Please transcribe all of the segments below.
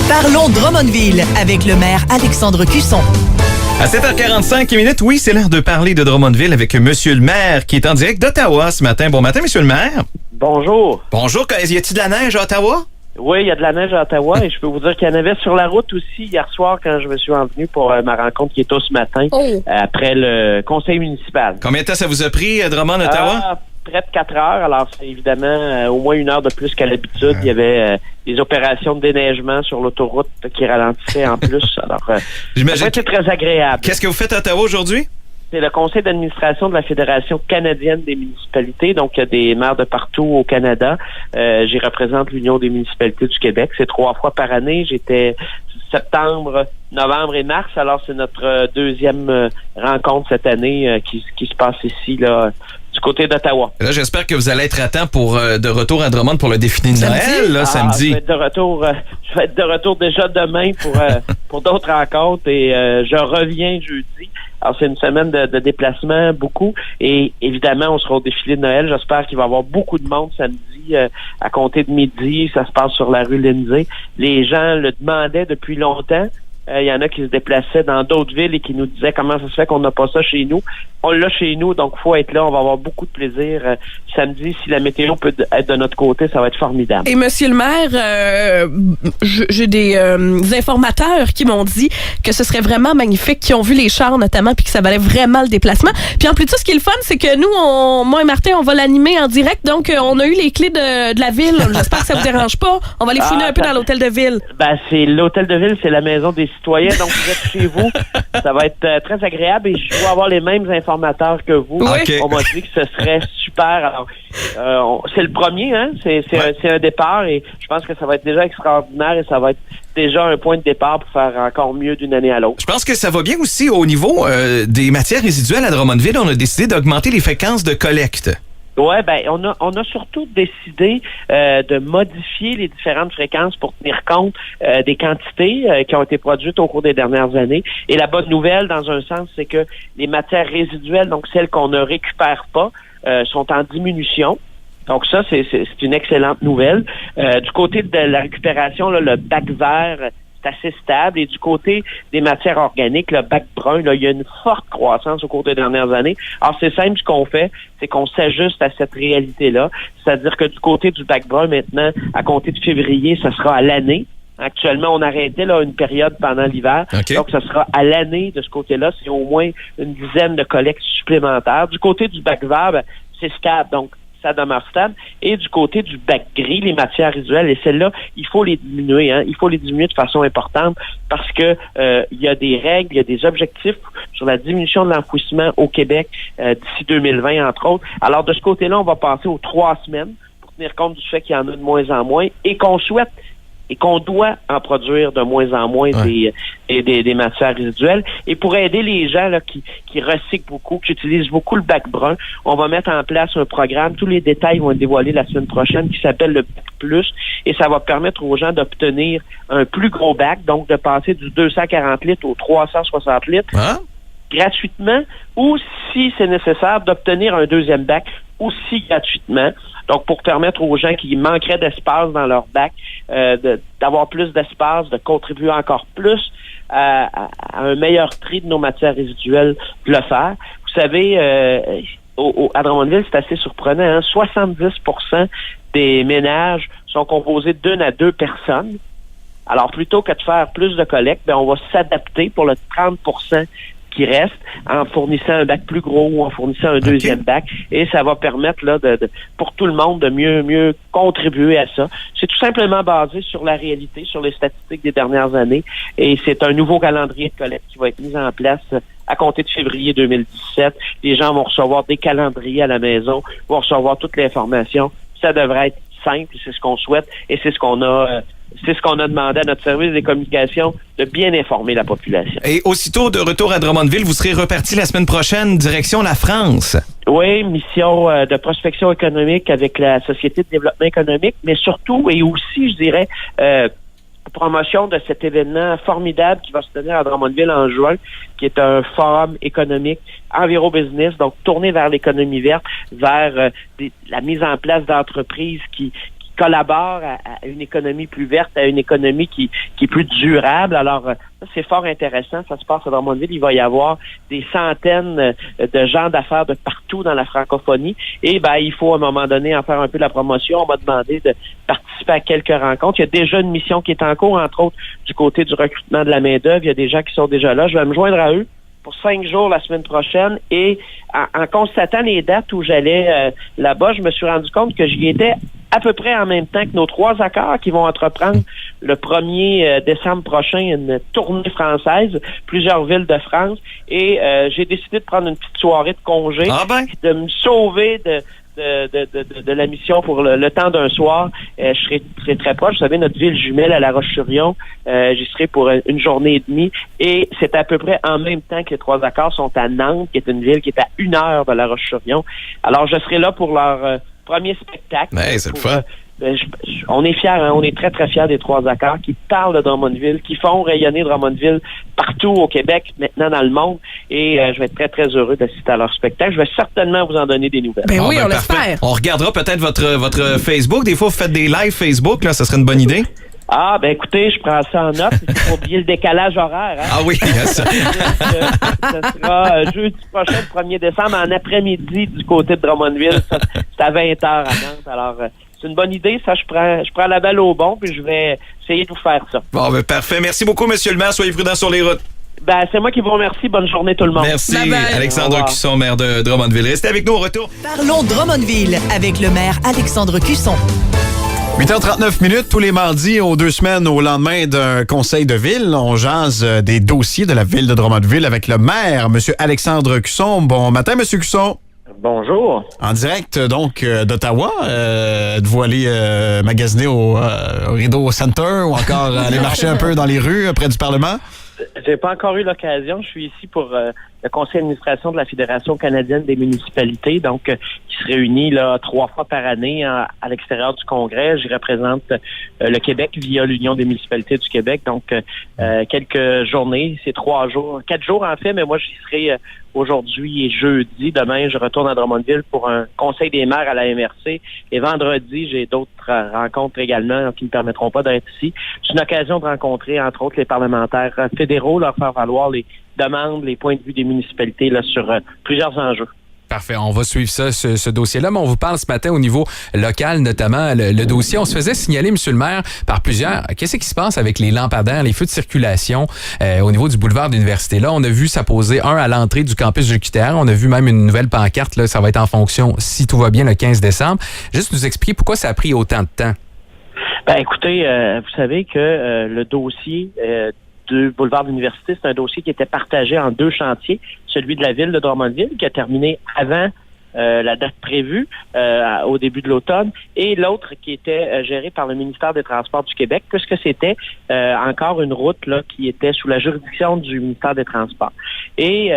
Parlons Drummondville avec le maire Alexandre Cusson. À 7h45 oui, c'est l'heure de parler de Drummondville avec Monsieur le maire qui est en direct d'Ottawa ce matin. Bon matin, Monsieur le maire. Bonjour. Bonjour. Y a-t-il de la neige à Ottawa? Oui, il y a de la neige à Ottawa et je peux vous dire qu'il y en avait sur la route aussi hier soir quand je me suis envenu pour ma rencontre qui est tôt ce matin après le conseil municipal. Combien de temps ça vous a pris, Drummond, Ottawa? Près de 4 heures. Alors, c'est évidemment au moins 1 heure de plus qu'à l'habitude. Il y avait des opérations de déneigement sur l'autoroute qui ralentissaient en plus. Alors, j'imagine c'est très agréable. Qu'est-ce que vous faites à Ottawa aujourd'hui? C'est le conseil d'administration de la Fédération canadienne des municipalités. Donc, il y a des maires de partout au Canada. J'y représente l'Union des municipalités du Québec. C'est 3 fois par année. J'étais septembre, novembre et mars. Alors, c'est notre deuxième rencontre cette année qui se passe ici, là, du côté d'Ottawa. Là, j'espère que vous allez être à temps pour de retour à Drummond pour le défilé de Noël, là, samedi. Je vais être de retour déjà demain pour d'autres rencontres et je reviens jeudi. Alors, c'est une semaine de déplacement, beaucoup. Et évidemment, on sera au défilé de Noël. J'espère qu'il va y avoir beaucoup de monde samedi à compter de midi. Ça se passe sur la rue Lindsay. Les gens le demandaient depuis longtemps. Il y en a qui se déplaçaient dans d'autres villes et qui nous disaient comment ça se fait qu'on n'a pas ça chez nous. On l'a chez nous, donc il faut être là. On va avoir beaucoup de plaisir samedi. Si la météo peut être de notre côté, ça va être formidable. Et Monsieur le maire, j'ai des informateurs qui m'ont dit que ce serait vraiment magnifique, qui ont vu les chars notamment, puis que ça valait vraiment le déplacement. Puis en plus de ça, ce qui est le fun, c'est que nous, moi et Martin, on va l'animer en direct. Donc, on a eu les clés de la ville. J'espère que ça vous dérange pas. On va les fouiner un peu dans l'hôtel de ville. Ben, c'est l'hôtel de ville, c'est la maison des citoyens. Donc, vous êtes chez vous. Ça va être très agréable et je dois avoir les mêmes informateurs que vous. Okay. On m'a dit que ce serait super. Alors, c'est le premier, hein? C'est un départ et je pense que ça va être déjà extraordinaire et ça va être déjà un point de départ pour faire encore mieux d'une année à l'autre. Je pense que ça va bien aussi au niveau des matières résiduelles à Drummondville. On a décidé d'augmenter les fréquences de collecte. Ouais, ben on a surtout décidé de modifier les différentes fréquences pour tenir compte des quantités qui ont été produites au cours des dernières années. Et la bonne nouvelle, dans un sens, c'est que les matières résiduelles, donc celles qu'on ne récupère pas, sont en diminution. Donc ça, c'est une excellente nouvelle. Du côté de la récupération, là, le bac vert assez stable. Et du côté des matières organiques, le bac brun, là, il y a une forte croissance au cours des dernières années. Alors, c'est simple, ce qu'on fait, c'est qu'on s'ajuste à cette réalité-là. C'est-à-dire que du côté du bac brun, maintenant, à compter de février, ça sera à l'année. Actuellement, on arrêtait là une période pendant l'hiver. Okay. Donc, ça sera à l'année de ce côté-là. C'est au moins une dizaine de collectes supplémentaires. Du côté du bac vert, ben, c'est stable. Donc, ça demeure stable. Et du côté du bac gris, les matières résiduelles, et celles-là, il faut les diminuer. Hein. Il faut les diminuer de façon importante parce que il y a des règles, il y a des objectifs sur la diminution de l'enfouissement au Québec d'ici 2020, entre autres. Alors, de ce côté-là, on va passer aux 3 semaines pour tenir compte du fait qu'il y en a de moins en moins et qu'on souhaite et qu'on doit en produire de moins en moins des matières résiduelles. Et pour aider les gens là, qui recyclent beaucoup, qui utilisent beaucoup le bac brun, on va mettre en place un programme. Tous les détails vont être dévoilés la semaine prochaine qui s'appelle le Bac Plus. Et ça va permettre aux gens d'obtenir un plus gros bac, donc de passer du 240 litres au 360 litres. Hein? Gratuitement, ou si c'est nécessaire, d'obtenir un deuxième bac aussi gratuitement. Donc, pour permettre aux gens qui manqueraient d'espace dans leur bac, d'avoir plus d'espace, de contribuer encore plus à un meilleur tri de nos matières résiduelles, de le faire. Vous savez, à Drummondville, c'est assez surprenant, hein? 70% des ménages sont composés d'1 à 2 personnes. Alors, plutôt que de faire plus de collecte, ben, on va s'adapter pour le 30% qui reste en fournissant un bac plus gros ou en fournissant un deuxième bac. Et ça va permettre là pour tout le monde de mieux contribuer à ça. C'est tout simplement basé sur la réalité, sur les statistiques des dernières années. Et c'est un nouveau calendrier de collecte qui va être mis en place à compter de février 2017. Les gens vont recevoir des calendriers à la maison, vont recevoir toute l'information. Ça devrait être simple, c'est ce qu'on souhaite et c'est ce qu'on a demandé à notre service des communications de bien informer la population. Et aussitôt de retour à Drummondville, vous serez reparti la semaine prochaine direction la France. Oui, mission de prospection économique avec la Société de développement économique, mais surtout et aussi, je dirais, promotion de cet événement formidable qui va se tenir à Drummondville en juin, qui est un forum économique enviro-business, donc tourné vers l'économie verte, vers la mise en place d'entreprises qui collabore à une économie plus verte, à une économie qui est plus durable. Alors, ça, c'est fort intéressant. Ça se passe à Drummondville. Il va y avoir des centaines de gens d'affaires de partout dans la francophonie. Et il faut à un moment donné en faire un peu la promotion. On m'a demandé de participer à quelques rencontres. Il y a déjà une mission qui est en cours, entre autres du côté du recrutement de la main-d'œuvre. Il y a des gens qui sont déjà là. Je vais me joindre à eux pour 5 jours la semaine prochaine. Et en constatant les dates où j'allais là-bas, je me suis rendu compte que j'y étais à peu près en même temps que nos 3 accords qui vont entreprendre le 1er décembre prochain une tournée française, plusieurs villes de France. Et j'ai décidé de prendre une petite soirée de congé, de me sauver de la mission pour le temps d'un soir. Je serai très proche. Vous savez, notre ville jumelle à La Roche-sur-Yon, j'y serai pour une journée et demie. Et c'est à peu près en même temps que les 3 accords sont à Nantes, qui est une ville qui est à 1 heure de La Roche-sur-Yon. Alors, je serai là pour leur premier spectacle. C'est le fun. On est fiers, on est très, très fiers des 3 accords qui parlent de Drummondville, qui font rayonner Drummondville partout au Québec, maintenant dans le monde. Et je vais être très, très heureux d'assister à leur spectacle. Je vais certainement vous en donner des nouvelles. Oui, on parfait. l'espère. On regardera peut-être votre Facebook. Des fois, vous faites des lives Facebook, là, ça serait une bonne idée. Écoutez, je prends ça en note. Il faut oublier le décalage horaire. Hein? Ah oui, ça sera jeudi prochain, le 1er décembre, en après-midi du côté de Drummondville. C'est à 20h à Nantes. Alors, c'est une bonne idée. Ça, je prends la balle au bon, puis je vais essayer de vous faire ça. Parfait. Merci beaucoup, monsieur le maire. Soyez prudents sur les routes. C'est moi qui vous remercie. Bonne journée, tout le monde. Merci. Bye bye. Alexandre Cusson, maire de Drummondville. Restez avec nous au retour. Parlons Drummondville avec le maire Alexandre Cusson. 8h39, tous les mardis aux 2 semaines au lendemain d'un conseil de ville. On jase des dossiers de la ville de Drummondville avec le maire, M. Alexandre Cusson. Bon matin, M. Cusson. Bonjour. En direct, donc, d'Ottawa. Êtes-vous allé magasiner au Rideau Center ou encore aller marcher un peu dans les rues près du Parlement? J'ai pas encore eu l'occasion. Je suis ici pour le conseil d'administration de la Fédération canadienne des municipalités, donc qui se réunit là 3 fois par année à l'extérieur du Congrès. J'y représente le Québec via l'Union des municipalités du Québec. Donc quelques journées, c'est 4 jours en fait, mais moi j'y serai aujourd'hui et jeudi. Demain, je retourne à Drummondville pour un conseil des maires à la MRC. Et vendredi, j'ai d'autres rencontres également qui ne me permettront pas d'être ici. C'est une occasion de rencontrer, entre autres, les parlementaires fédéraux, leur faire valoir les demandes, les points de vue des municipalités là, sur plusieurs enjeux. Parfait. On va suivre ça, ce dossier-là. Mais on vous parle ce matin au niveau local, notamment le dossier. On se faisait signaler, monsieur le maire, par plusieurs. Qu'est-ce qui se passe avec les lampadaires, les feux de circulation au niveau du boulevard de l'Université? Là, on a vu s'apposer un à l'entrée du campus de l'UQTR. On a vu même une nouvelle pancarte. Là, ça va être en fonction, si tout va bien, le 15 décembre. Juste nous expliquer pourquoi ça a pris autant de temps. Écoutez, vous savez que le dossier du boulevard de l'Université, c'est un dossier qui était partagé en 2 chantiers. Celui de la ville de Drummondville, qui a terminé avant la date prévue au début de l'automne, et l'autre qui était géré par le ministère des Transports du Québec, puisque c'était encore une route là qui était sous la juridiction du ministère des Transports. Et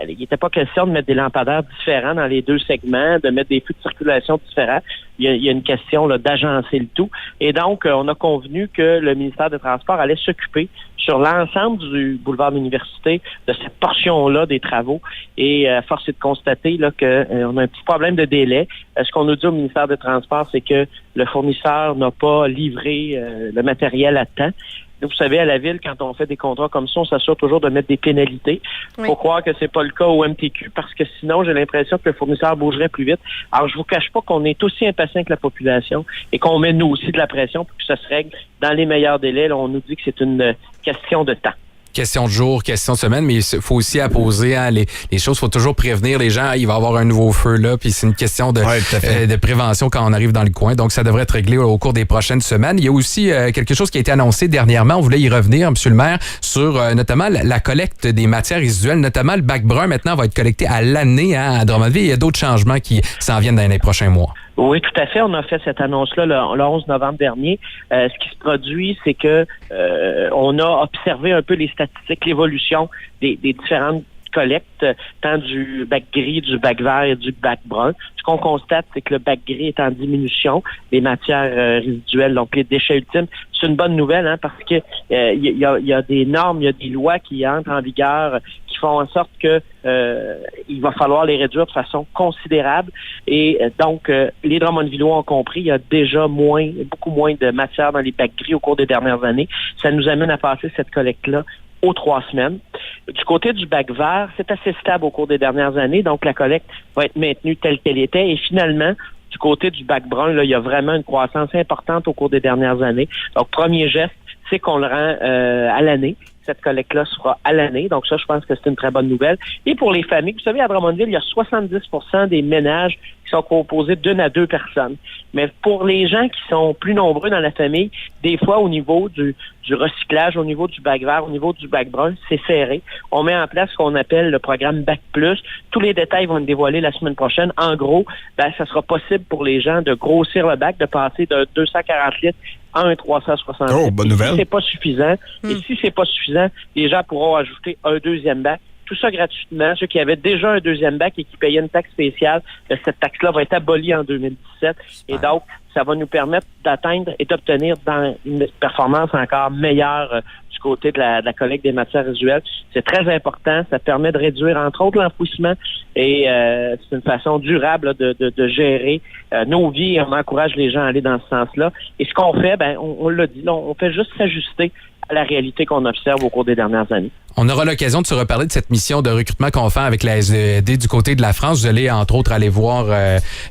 il n'était pas question de mettre des lampadaires différents dans les 2 segments, de mettre des feux de circulation différents. Il y a une question là d'agencer le tout. Et donc, on a convenu que le ministère des Transports allait s'occuper sur l'ensemble du boulevard de l'Université de cette portion-là des travaux. Et force est de constater là qu'on a un petit problème de délai. Ce qu'on nous dit au ministère des Transports, c'est que le fournisseur n'a pas livré le matériel à temps. Vous savez, à la ville, quand on fait des contrats comme ça, on s'assure toujours de mettre des pénalités. Il faut croire que c'est pas le cas au MTQ, parce que sinon, j'ai l'impression que le fournisseur bougerait plus vite. Alors, je vous cache pas qu'on est aussi impatient que la population et qu'on met nous aussi de la pression pour que ça se règle dans les meilleurs délais. Là, on nous dit que c'est une question de temps. Question de jour, question de semaine, mais il faut aussi apposer les choses. Il faut toujours prévenir les gens. Il va y avoir un nouveau feu là, puis c'est une question de prévention quand on arrive dans le coin. Donc, ça devrait être réglé au cours des prochaines semaines. Il y a aussi quelque chose qui a été annoncé dernièrement. On voulait y revenir, monsieur le maire, sur notamment la collecte des matières résiduelles, notamment le bac brun. Maintenant, va être collecté à l'année à Drummondville. Il y a d'autres changements qui s'en viennent dans les prochains mois. Oui, tout à fait. On a fait cette annonce-là le 11 novembre dernier. Ce qui se produit, c'est que on a observé un peu les statistiques, l'évolution des différentes collectes, tant du bac gris, du bac vert et du bac brun. Ce qu'on constate, c'est que le bac gris est en diminution, les matières résiduelles, donc les déchets ultimes. C'est une bonne nouvelle, parce que il y a des normes, il y a des lois qui entrent en vigueur, qui font en sorte que il va falloir les réduire de façon considérable. Et donc, les Drummondvillois ont compris, il y a déjà beaucoup moins de matière dans les bacs gris au cours des dernières années. Ça nous amène à passer cette collecte-là aux 3 semaines. Du côté du bac vert, c'est assez stable au cours des dernières années, donc la collecte va être maintenue telle qu'elle était. Et finalement, du côté du bac brun, là, il y a vraiment une croissance importante au cours des dernières années. Donc, premier geste, c'est qu'on le rend à l'année. Cette collecte-là sera à l'année. Donc ça, je pense que c'est une très bonne nouvelle. Et pour les familles, vous savez, à Drummondville, il y a 70% des ménages qui sont composés d'1 à 2 personnes. Mais pour les gens qui sont plus nombreux dans la famille, des fois, au niveau du recyclage, au niveau du bac vert, au niveau du bac brun, c'est serré. On met en place ce qu'on appelle le programme Bac Plus. Tous les détails vont être dévoilés la semaine prochaine. En gros, ça sera possible pour les gens de grossir le bac, de passer de 240 litres à un 360 litres. Oh, bonne nouvelle. Si c'est pas suffisant, et si c'est pas suffisant, les gens pourront ajouter un deuxième bac. Tout ça gratuitement. Ceux qui avaient déjà un deuxième bac et qui payaient une taxe spéciale, cette taxe-là va être abolie en 2017. Et donc, ça va nous permettre d'atteindre et d'obtenir dans une performance encore meilleure du côté de la collecte des matières résiduelles. C'est très important. Ça permet de réduire, entre autres, l'enfouissement. Et c'est une façon durable là, de gérer nos vies. Et on encourage les gens à aller dans ce sens-là. Et ce qu'on fait, on l'a dit, là, on fait juste s'ajuster à la réalité qu'on observe au cours des dernières années. On aura l'occasion de se reparler de cette mission de recrutement qu'on fait avec la SED du côté de la France. Vous allez, entre autres, aller voir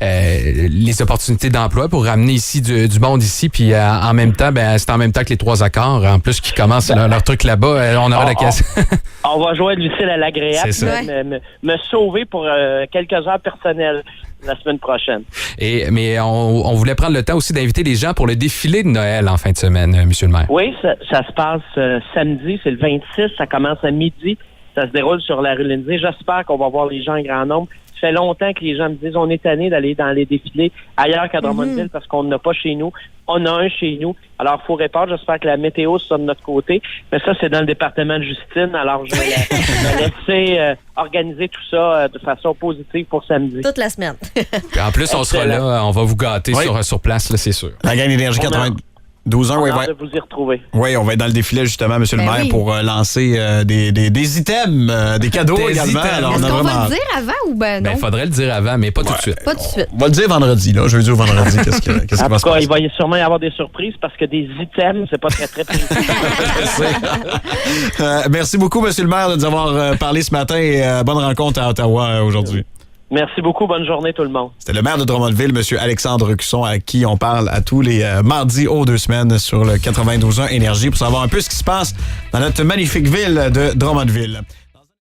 les opportunités d'emploi pour ramener ici du monde ici. Puis en même temps, c'est en même temps que les 3 accords, en plus, qui commencent leur truc là-bas. On aura l'occasion. On va jouer l'utile à l'agréable. C'est ça. Me sauver pour quelques heures personnelles la semaine prochaine. Mais on voulait prendre le temps aussi d'inviter les gens pour le défilé de Noël en fin de semaine, Monsieur le maire. Oui, ça se passe samedi, c'est le 26, ça commence à midi, ça se déroule sur la rue Lindsay. J'espère qu'on va voir les gens en grand nombre. Ça fait longtemps que les gens me disent on est tannés d'aller dans les défilés ailleurs qu'à Drummondville parce qu'on n'a pas chez nous. On a un chez nous. Alors, il faut répondre. J'espère que la météo soit de notre côté. Mais ça, c'est dans le département de Justine. Alors, je vais laisser organiser tout ça de façon positive pour samedi. Toute la semaine. Puis en plus, on sera là. On va vous gâter sur place, là, c'est sûr. La gang d'Énergie 92 ans, on a hâte de vous y retrouver. Oui, on va être dans le défilé, justement, Monsieur le maire, oui. pour lancer des items, des cadeaux Des également. items. Alors, Est-ce on a qu'on vraiment... va le dire avant ou non? Il faudrait le dire avant, mais pas tout de suite. Pas tout de suite. On va le dire vendredi, là. Jeudi ou vendredi, qu'est-ce qui va se passer? Il va sûrement y avoir des surprises parce que des items, c'est pas très précis. Merci beaucoup, Monsieur le maire, de nous avoir parlé ce matin et bonne rencontre à Ottawa aujourd'hui. Merci beaucoup. Bonne journée, tout le monde. C'était le maire de Drummondville, M. Alexandre Cusson, à qui on parle à tous les mardis aux 2 semaines sur le 92.1 Énergie pour savoir un peu ce qui se passe dans notre magnifique ville de Drummondville.